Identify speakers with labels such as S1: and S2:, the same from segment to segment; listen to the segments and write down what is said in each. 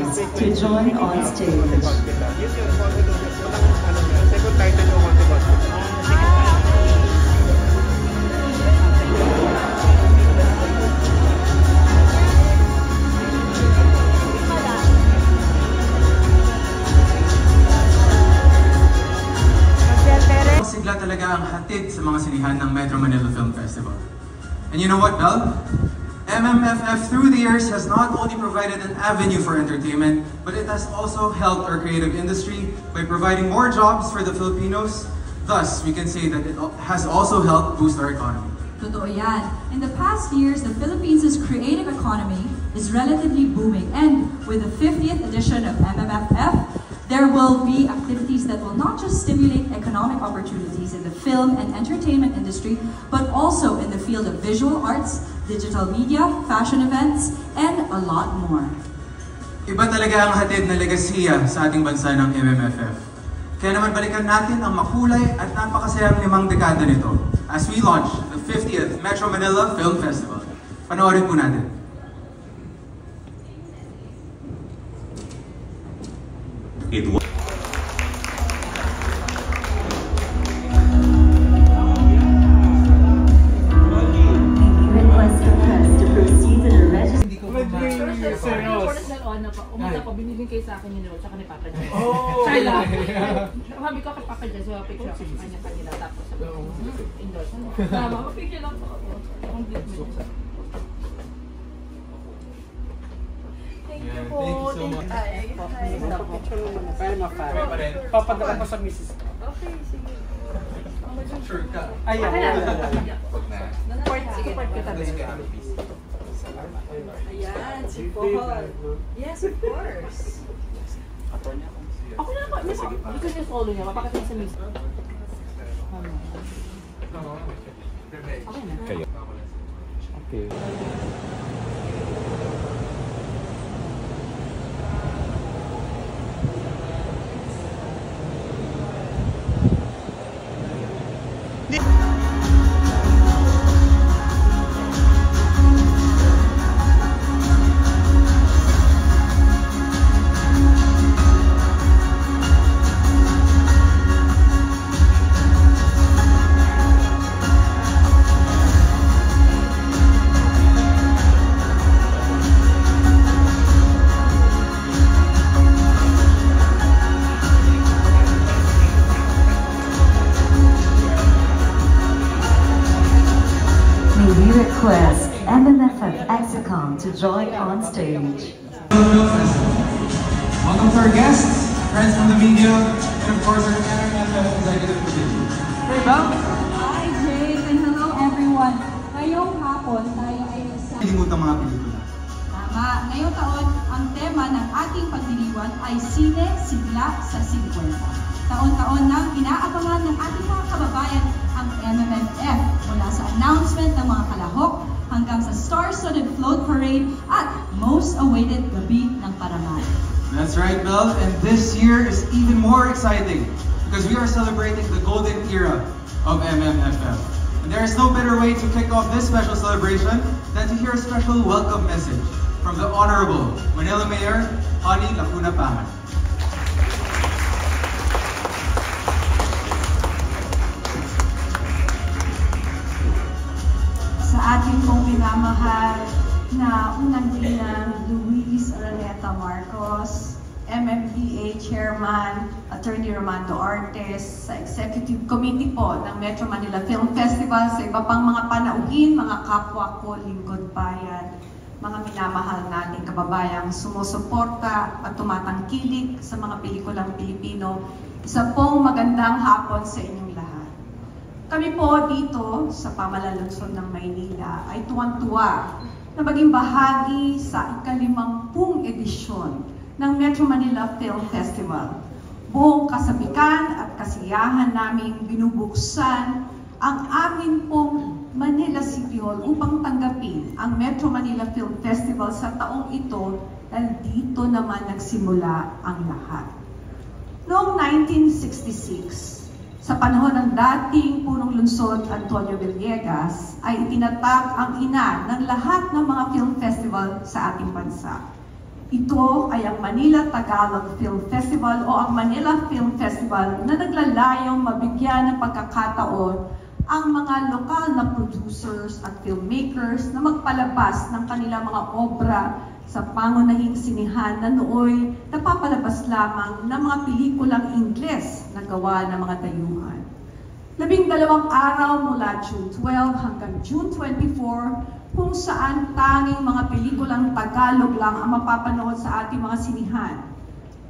S1: Econs to join on stage.
S2: Sigla talaga ang hatid sa mga sinihan ng Metro Manila Film Festival. And you know what, Bel? MMFF through the years has not only provided an avenue for entertainment, but it has also helped our creative industry by providing more jobs for the Filipinos. Thus, we can say that it has also helped boost our economy.
S3: Totoo yan. In the past years, the Philippines' creative economy is relatively booming. And with the 50th edition of MMFF, there will be activities that will not just stimulate economic opportunities in the film and entertainment industry, but also in the field of visual arts, digital media, fashion events, and a lot more.
S2: Iba talaga ang hatid na legasiya sa ating bansa ng MMFF. Kaya naman balikan natin ang makulay at napakasayang 5 dekada nito as we launch the 50th Metro Manila Film Festival. Panoorin po natin.
S4: It was
S5: Umita ko, binibigay kayo sa akin yun, tsaka ni Papa Jess. Try lang. Sabi ko kay Papa Jess, so picture ako sa kanya kanila. Tapos, endorse. Tama, picture lang po ako. Ang beautiful. Thank you po.
S6: Thank you so much.
S5: Kaya ma-fan.
S6: Papadala ko sa misis.
S5: Okay, sige.
S2: Sure ka.
S6: Ayan.
S5: Support kita ba? Ayan, si Paul. Yes, of course. Ako na naman. Ito yung solo niya. Mapakita sa miss. Okay na.
S6: Okay.
S1: We request MMFF Exicom to join on stage.
S2: Welcome to our guests, friends from the media, and of course our MMFF executive committee. Hey, Bel!
S3: Hi, Jake, and hello everyone. Ngayong hapon, tayo ay isa...
S2: Kalimutan mga pelikula.
S3: Tama. Ngayong taon, ang tema ng ating pagdiriwang ay Sine, Sigla sa 50. Taon-taon nang inaabangan ng ating mga kababayan ang MMFF mula sa announcement ng mga kalahok hanggang sa star-studded float parade at most awaited gabi ng Paraman.
S2: That's right, Bel, and this year is even more exciting because we are celebrating the golden era of MMFF. And there is no better way to kick off this special celebration than to hear a special welcome message from the Honorable Manila Mayor, Honey Lacuna Pangan.
S7: Sa ating pong minamahal na unang ginang Luis Araneta Marcos, MMDA Chairman, Attorney Romando Artes, sa Executive Committee po ng Metro Manila Film Festival, sa iba pang mga panauhin, mga kapwa ko, lingkod bayan, mga minamahal nating kababayang sumusuporta at tumatangkilik sa mga pelikulang Pilipino, isa pong magandang hapon sa inyong lahat. Kami po dito sa pamalansod ng Maynila ay tuwang-tuwa na maging bahagi sa ika-50 edisyon ng Metro Manila Film Festival. Buong kasabikan at kasiyahan naming binubuksan ang amin pong Manila City Hall upang tanggapin ang Metro Manila Film Festival sa taong ito dahil dito naman nagsimula ang lahat. Noong 1966, sa panahon ng dating punong lungsod Antonio Villegas, ay itinatag ang ina ng lahat ng mga film festival sa ating bansa. Ito ay ang Manila Tagalog Film Festival o ang Manila Film Festival na naglalayong mabigyan ng pagkakataon ang mga lokal na producers at filmmakers na magpalabas ng kanilang mga obra sa pangunahing sinihan na nooy napapalabas lamang ng mga pelikulang Ingles na gawa ng mga dayuhan. 12 araw mula June 12 hanggang June 24 kung saan tanging mga pelikulang Tagalog lang ang mapapanood sa ating mga sinihan.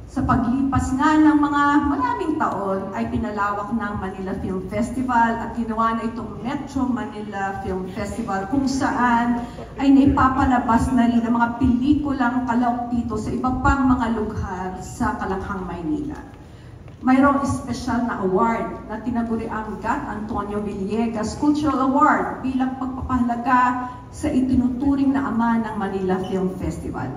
S7: Sa paglipas nga ng mga maraming taon ay pinalawak ng Manila Film Festival at ginawa na itong Metro Manila Film Festival kung saan ay naipapalabas na rin ang mga pelikulang kalawak dito sa iba pang mga lugar sa Kalakhang, Maynila. Mayroong espesyal na award na tinaguri ang Gat Antonio Villegas Cultural Award bilang pagpapahalaga sa itinuturing na ama ng Manila Film Festival.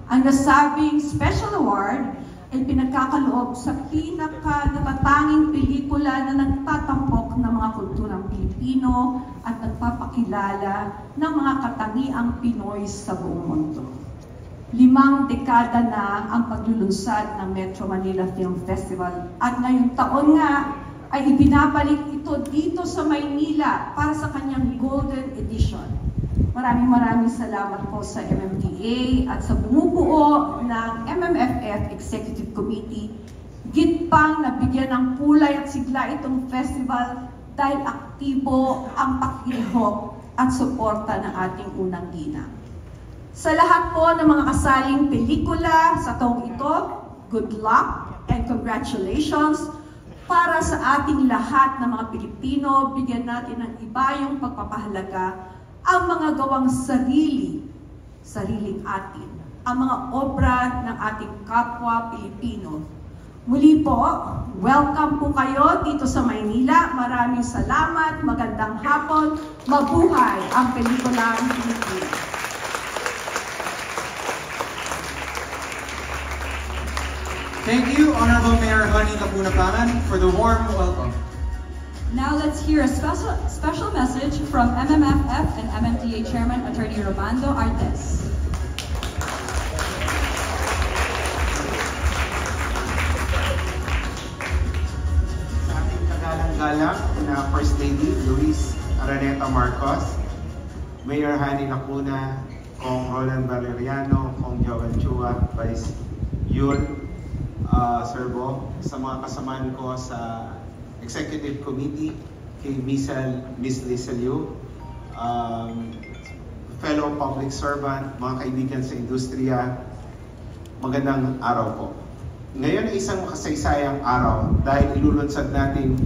S7: Ang nasabing special award ay pinagkakaloob sa pinaka-natatanging pelikula na nagtatampok ng mga kulturang Pilipino at nagpapakilala ng mga katangiang Pinoy sa buong mundo. 5 dekada na ang paglulunsad ng Metro Manila Film Festival at ngayong taon nga ay ibinabalik ito dito sa Maynila para sa kanyang Golden Edition. Maraming salamat po sa MMDA at sa bumubuo ng MMFF Executive Committee. Higit pang nabigyan ng kulay at sigla itong festival dahil aktibo ang pakilihok at suporta ng ating unang ginang. Sa lahat po ng mga kasaling pelikula sa taong ito, good luck and congratulations. Para sa ating lahat ng mga Pilipino, bigyan natin ng iba yung pagpapahalaga ang mga gawang sariling atin, ang mga obra ng ating kapwa Pilipino. Muli po, welcome po kayo dito sa Maynila. Maraming salamat, magandang hapon, mabuhay ang pelikulang Pilipino.
S2: Thank you, Honorable Mayor Honey Kapunapangan, for the warm welcome.
S3: Now let's hear a special message from MMFF and MMDA Chairman Attorney Romando Artes.
S8: Sa ating kagalang-galang na First Lady Luis Araneta Marcos, Mayor Honey Lacuna, Kong Roland Valeriano, Kong Joel Chua, Vice Yul Serbo, sa mga kasamaan ko sa Executive Committee, kay Miss Lisa Liu, fellow public servant, mga kaibigan sa industriya, magandang araw po. Ngayon ay isang makasaysayang araw dahil ilulunsad natin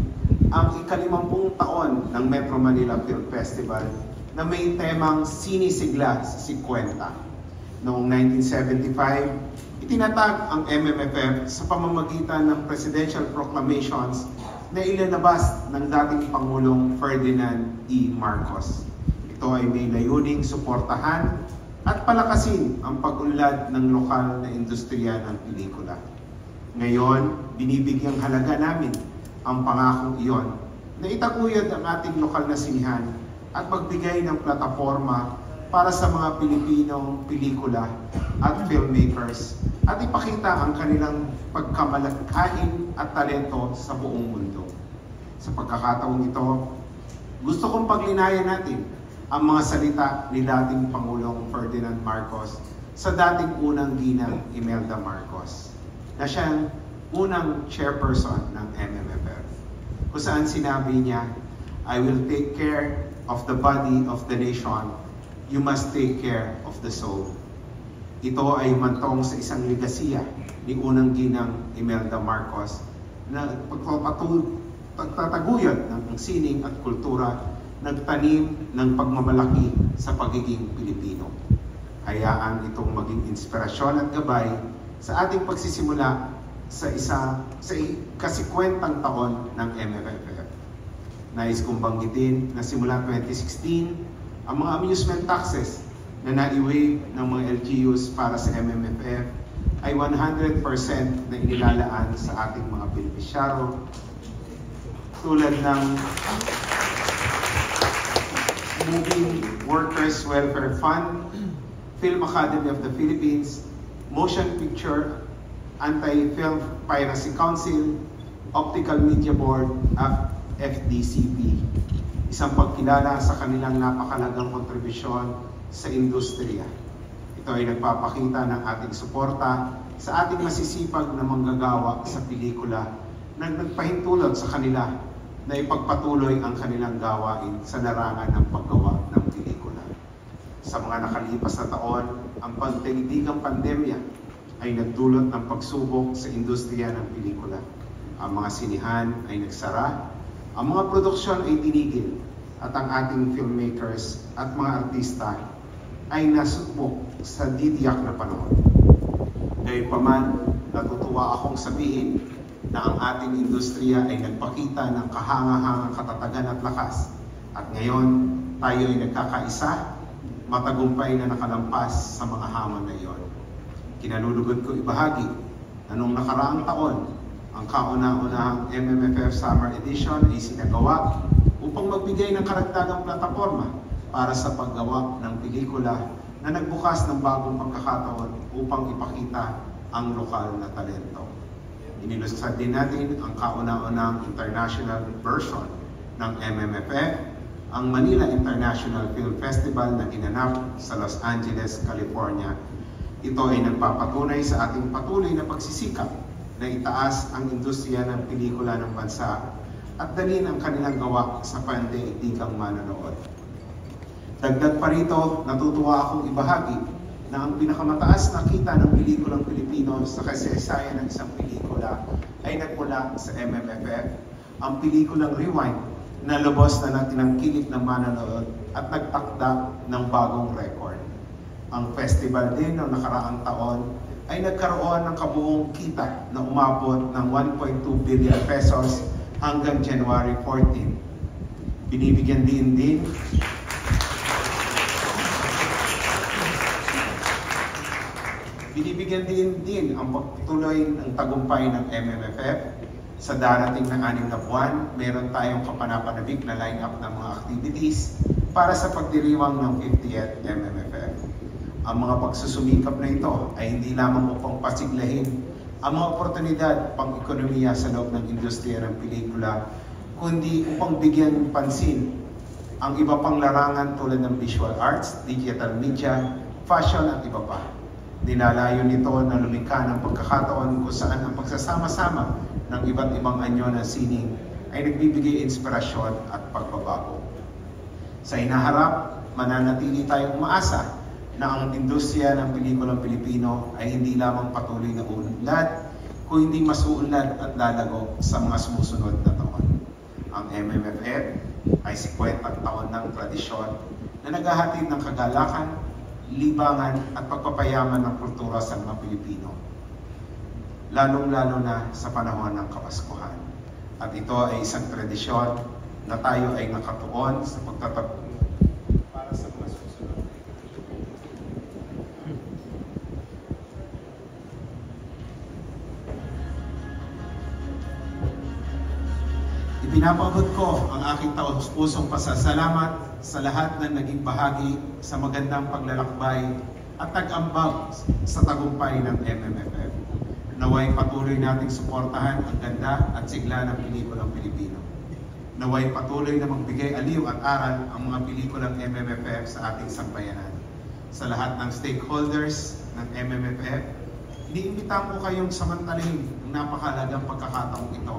S8: ang ika-50 taon ng Metro Manila Film Festival na may temang sinisigla sa 50. Noong 1975, itinatag ang MMFF sa pamamagitan ng presidential proclamations na ilalabas ng dating Pangulong Ferdinand E. Marcos. Ito ay may layuning suportahan at palakasin ang pag-unlad ng lokal na industriya ng pelikula. Ngayon, binibigyang halaga namin ang pangakong iyon na itaguyod ang ating lokal na sinihan at magbigay ng plataforma para sa mga Pilipinong pelikula at filmmakers at ipakita ang kanilang pagkamalakhain at talento sa buong mundo. Sa pagkakataong ito, gusto kong paglinayan natin ang mga salita ni dating Pangulong Ferdinand Marcos sa dating unang ginang Imelda Marcos, na siyang unang chairperson ng MMFF, kung saan sinabi niya, "I will take care of the body of the nation. You must take care of the soul." Ito ay mantong sa isang legasiya ni unang ginang Imelda Marcos na pagtataguyod ng sining at kultura, nagtanim ng pagmamalaki sa pagiging Pilipino. Hayaan itong maging inspirasyon at gabay sa ating pagsisimula sa ikasikwentang taon ng MMFF. Nais kong banggitin na simula 2016, ang mga amusement taxes na nai-waive ng mga LGUs para sa MMFF ay 100% na inilalaan sa ating mga benepisyaro, tulad ng Movie Workers Welfare Fund, Film Academy of the Philippines, Motion Picture Anti-Film Piracy Council, Optical Media Board, FDCP. Isang pagkilala sa kanilang napakalagang kontribusyon sa industriya. Ito ay nagpapakita ng ating suporta sa ating masisipag na manggagawa sa pelikula na nagpahintulot sa kanila na ipagpatuloy ang kanilang gawain sa larangan ng paggawa ng pelikula. Sa mga nakalipas na taon, ang pagdaigdigang pandemya ay nagdulot ng pagsubok sa industriya ng pelikula. Ang mga sinihan ay nagsara, ang mga produksyon ay tinigil, at ang ating filmmakers at mga artista ay nasubok sa didiyak na panahon. Gayunpaman, natutuwa akong sabihin na ang ating industriya ay nagpakita ng kahanga-hangang katatagan at lakas. At ngayon, tayo ay nagkakaisa, matagumpay na nakalampas sa mga hamon na iyon. Kinalulugod ko ibahagi na noong nakaraang taon, ang kauna-unahang MMFF Summer Edition ay sinagawa upang magbigay ng karagdagang plataforma para sa paggawa ng pelikula na nagbukas ng bagong pagkakataon upang ipakita ang lokal na talento. Inilusad din natin ang kauna-unahang international version ng MMFF, ang Manila International Film Festival na ginanap sa Los Angeles, California. Ito ay nagpapatunay sa ating patuloy na pagsisikap na itaas ang industriya ng pelikula ng bansa at dalhin ang kanilang gawa sa pandaigdigang manonood. Dagdag pa rito, natutuwa akong ibahagi na ang pinakamataas na kita ng pelikulang Pilipino sa kasaysayan ng isang pelikula ay nagmula sa MMFF, ang pelikulang Rewind na lubos na tinangkilik ng manonood at nagtakda ng bagong record. Ang festival din noong nakaraang taon ay nagkaroon ng kabuong kita na umabot ng 1.2 billion pesos hanggang January 14. Binibigyan din ang pagtuloy ng tagumpay ng MMFF. Sa darating na 6 na buwan, meron tayong kapanapanabik na line-up ng mga activities para sa pagdiriwang ng 50th MMFF. Ang mga pagsusumikap na ito ay hindi lamang upang pasiglahin ang mga oportunidad pang-ekonomiya sa loob ng industriya ng pelikula, kundi upang bigyan pansin ang iba pang larangan tulad ng visual arts, digital media, fashion at iba pa. Nilalayo nito na lumikha ng pagkakataon kung saan ang pagsasama-sama ng iba't ibang anyo ng sining ay nagbibigay inspirasyon at pagbabago. Sa hinaharap, mananatili tayong umaasa na ang industriya ng pelikulang Pilipino ay hindi lamang patuloy na uunlad, kung hindi mas uunlad at lalago sa mga sumusunod na taon. Ang MMFF ay 50 taon ng tradisyon na naghahatid ng kagalakan, libangan at pagpapayaman ng kultura sa mga Pilipino, lalong-lalo na sa panahon ng Kapaskuhan. At ito ay isang tradisyon na tayo ay nakatuon sa pagtatapos para sa mga susunod. Ipinapabot ko ang aking taos-pusong pasasalamat sa lahat ng naging bahagi sa magandang paglalakbay at tag-ambag sa tagumpay ng MMFF. Naway patuloy nating suportahan ang ganda at sigla ng pelikulang Pilipino. Naway patuloy na magbigay aliw at aral ang mga pelikulang MMFF sa ating sambayanan. Sa lahat ng stakeholders ng MMFF, iniimbitahan ko kayong samantalahin ang napakahalagang pagkakataong ito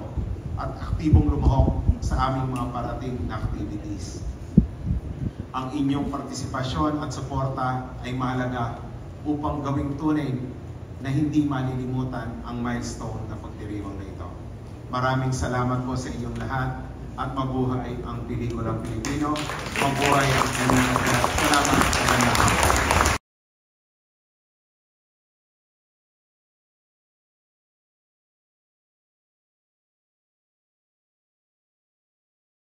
S8: at aktibong lumahok sa aming mga parating na activities. Ang inyong partisipasyon at suporta ay mahalaga upang gawing tunay na hindi malilimutan ang milestone na pagdiriwang na ito. Maraming salamat po sa inyong lahat at mabuhay ang pelikulang Pilipino. Mabuhay ang MMFF. Salamat.